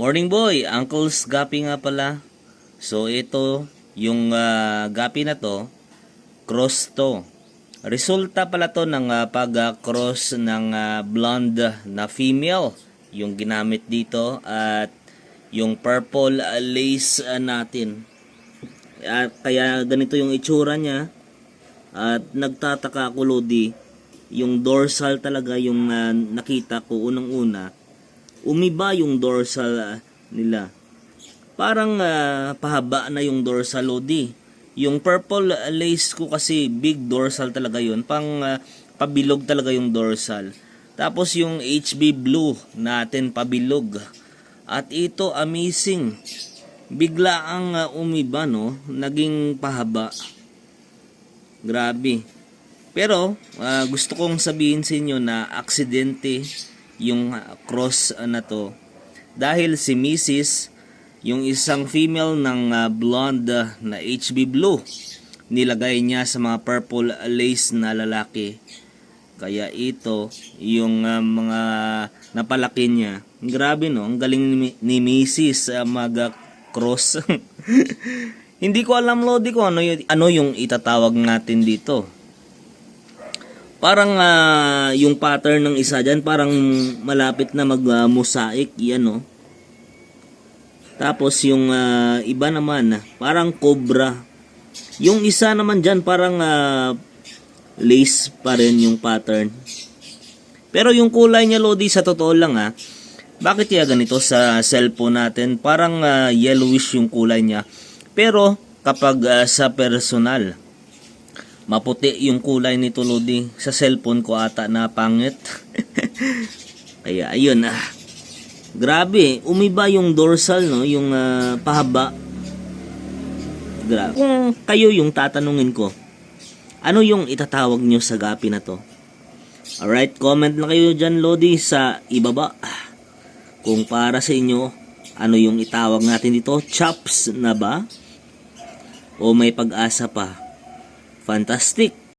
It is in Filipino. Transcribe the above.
Morning boy, Uncle's Gapi nga pala. So ito, yung gapi na to, cross to. Resulta pala to ng pag-cross ng blonde na female. Yung ginamit dito at yung purple lace natin. Kaya ganito yung itsura niya. At nagtataka ako, Lodi, yung dorsal talaga yung nakita ko unang-una. Umiba yung dorsal nila. Parang pahaba na yung dorsal, Lodi. Yung purple lace ko kasi big dorsal talaga yun. Pabilog talaga yung dorsal. Tapos yung HB blue natin pabilog. At ito amazing. Bigla ang umiba, no? Naging pahaba. Grabe. Pero gusto kong sabihin sa inyo na aksidente yung cross na to. Dahil si Mrs., yung isang female ng blonde na HB blue, nilagay niya sa mga purple lace na lalaki. Kaya ito, yung mga napalaki niya. Grabe, no? Ang galing ni Mrs. mag-cross. Hindi ko alam, Lodi, ko ano yung itatawag natin dito. Parang yung pattern ng isa dyan, parang malapit na mag-mosaic, yan, no? Tapos yung iba naman, parang cobra. Yung isa naman dyan, parang lace pa rin yung pattern. Pero yung kulay niya, Lodi, sa totoo lang bakit kaya ganito sa cellphone natin? Parang yellowish yung kulay niya. Pero kapag sa personal, maputi yung kulay nito, Lodi. Sa cellphone ko ata na pangit. Kaya ayun grabe, umiba yung dorsal, no? Yung pahaba. Grabe. Kung kayo yung tatanungin ko, ano yung itatawag nyo sa gapi na to? Alright, comment na kayo dyan, Lodi, sa ibaba. Kung para sa inyo, ano yung itawag natin dito? Chops na ba? O may pag-asa pa? Fantastic!